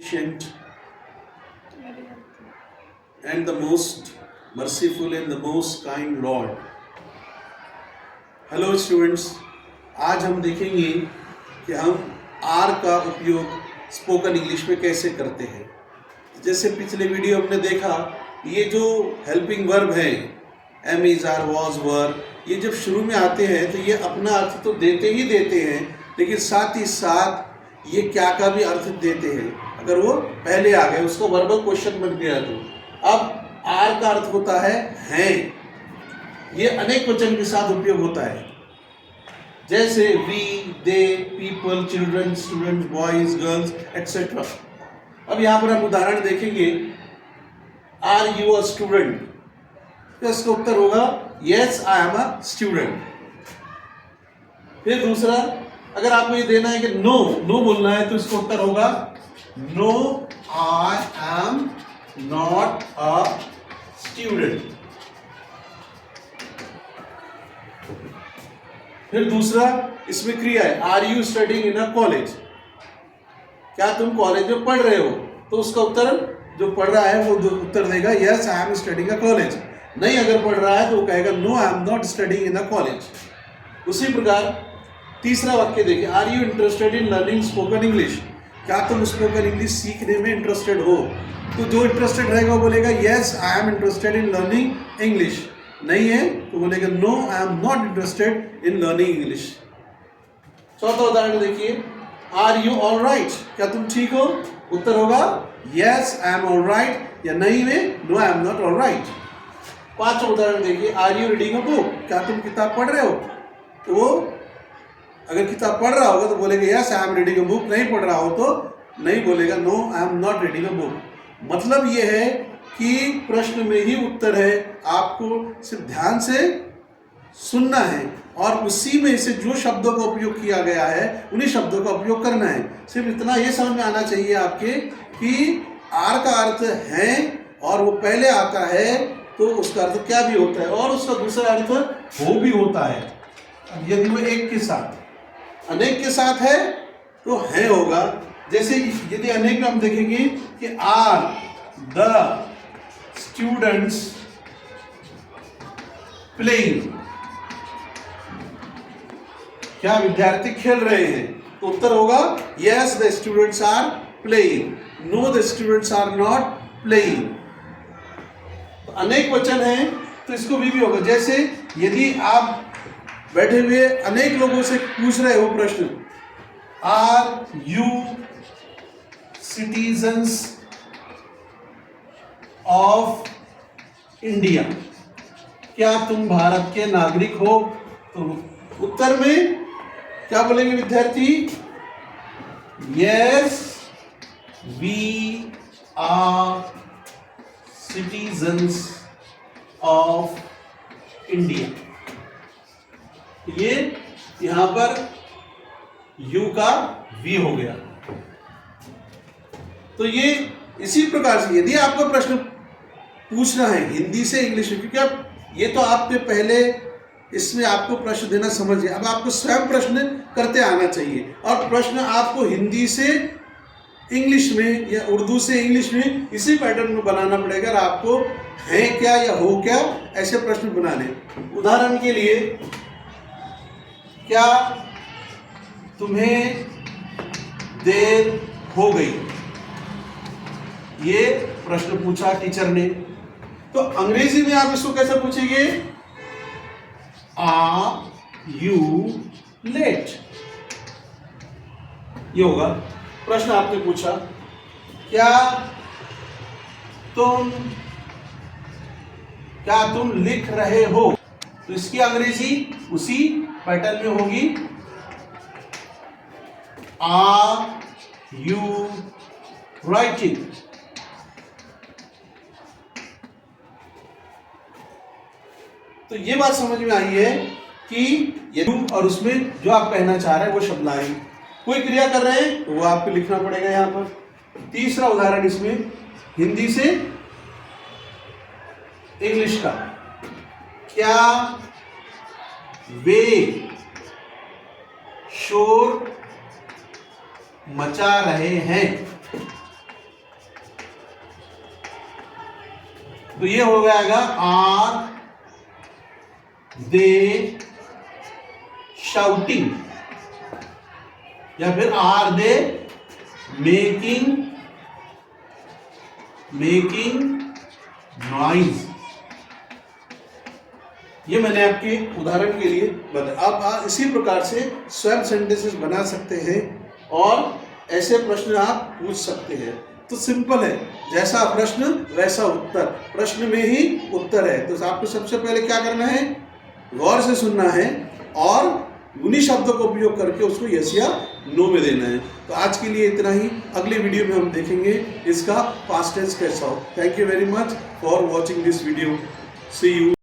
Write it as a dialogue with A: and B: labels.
A: omniscient and the most merciful and the most kind Lord. Hello students, आज हम देखेंगे कि हम आर का उपयोग स्पोकन इंग्लिश में कैसे करते हैं। जैसे पिछले वीडियो हमने देखा, ये जो हेल्पिंग वर्ब है am is are was were, ये जब शुरू में आते हैं तो ये अपना अर्थ तो देते ही देते हैं, लेकिन साथ ही साथ ये क्या का भी अर्थ देते हैं। अगर वो पहले आ गए, उसको वर्बल क्वेश्चन बन गया। तो अब आर का अर्थ होता है हैं। ये अनेक वचन के साथ उपयोग होता है, जैसे we, they, people, children, students, boys, girls etcetera. अब यहाँ पर हम उदाहरण देखेंगे। Are you a student? तो इसका उत्तर होगा yes I am a student. फिर दूसरा, अगर आपको ये देना है कि नो बोलना है, तो इसका उत्तर होगा no I am not a student. फिर दूसरा, इसमें क्रिया है are you studying in a college? क्या तुम कॉलेज में पढ़ रहे हो? तो उसका उत्तर जो पढ़ रहा है वो उत्तर देगा yes I am studying a college. नहीं अगर पढ़ रहा है तो वो कहेगा no I am not studying in a college. उसी प्रकार तीसरा वाक्य देखिए, are you interested in learning spoken English? क्या तुम स्पोकन इंग्लिश सीखने में इंटरेस्टेड हो? तो जो इंटरेस्टेड रहेगा वो बोलेगा yes I am interested in learning English. नहीं है तो बोलेगा no I am not interested in learning English. चौथा उदाहरण देखिए, आर यू ऑल राइट? क्या तुम ठीक हो? उत्तर होगा yes I am all right, या नहीं में no I am not all right. पांचवा उदाहरण देखिए, are you reading a book? क्या तुम किताब पढ़ रहे हो? तो वो अगर किताब पढ़ रहा होगा तो बोलेगा yes I am reading a book. नहीं पढ़ रहा हो तो नहीं बोलेगा no I am not reading a book. मतलब ये है कि प्रश्न में ही उत्तर है, आपको सिर्फ ध्यान से सुनना है और उसी में से जो शब्दों का उपयोग किया गया है उन्हीं शब्दों का उपयोग करना है। सिर्फ इतना ये समझ में आना चाहिए आपके कि आर का अर्थ है और वो पहले आता है तो उसका अर्थ क्या भी होता है, और उसका दूसरा अर्थ हो भी होता है। यदि वो एक के साथ अनेक के साथ है तो है होगा। जैसे यदि अनेक में हम देखेंगे कि आर द स्टूडेंट्स प्लेइंग? क्या विद्यार्थी खेल रहे हैं? तो उत्तर होगा yes the students are playing, no the students are not playing. तो अनेक वचन है तो इसको भी होगा। जैसे यदि आप बैठे हुए अनेक लोगों से पूछ रहे हो प्रश्न, are you citizens of India? क्या तुम भारत के नागरिक हो? तो उत्तर में क्या बोलेंगे विद्यार्थी? Yes we are citizens of India. ये यहां पर यू का वी हो गया। तो ये इसी प्रकार से यदि आपको प्रश्न पूछना है हिंदी से इंग्लिश में, क्योंकि अब ये तो आपने पहले इसमें आपको प्रश्न देना समझ गए, अब आपको स्वयं प्रश्न करते आना चाहिए और प्रश्न आपको हिंदी से इंग्लिश में या उर्दू से इंग्लिश में इसी पैटर्न में बनाना पड़ेगा। आपको है क्या या हो क्या ऐसे प्रश्न बनाने। उदाहरण के लिए, क्या तुम्हें देर हो गई? ये प्रश्न पूछा टीचर ने। तो अंग्रेजी में आप इसको कैसे पूछेंगे? Are you late? ये होगा प्रश्न आपने पूछा। क्या तुम लिख रहे हो? तो इसकी अंग्रेजी उसी पैटर्न में होगी, आर यू राइटिंग? तो ये बात समझ में आई है कि ये और उसमें जो आप कहना चाह रहे हैं वो शब्द लाएंगे। कोई क्रिया कर रहे हैं तो वो आपको लिखना पड़ेगा यहां पर। तीसरा उदाहरण इसमें हिंदी से इंग्लिश का, क्या वे शोर मचा रहे हैं? तो ये हो जाएगा आर दे शाउटिंग, या फिर आर दे मेकिंग नॉइज। ये मैंने आपके उदाहरण के लिए बताया। आप इसी प्रकार से स्वयं सेंटेंसेस बना सकते हैं और ऐसे प्रश्न आप पूछ सकते हैं। तो सिंपल है, जैसा प्रश्न वैसा उत्तर, प्रश्न में ही उत्तर है। तो आपको सबसे पहले क्या करना है, गौर से सुनना है और उन्हीं शब्दों का उपयोग करके उसको यस या नो में देना है। तो आज के लिए इतना ही। अगले वीडियो में हम देखेंगे इसका पास्ट टेंस कैसा हो। Thank you very much for watching this video. See you.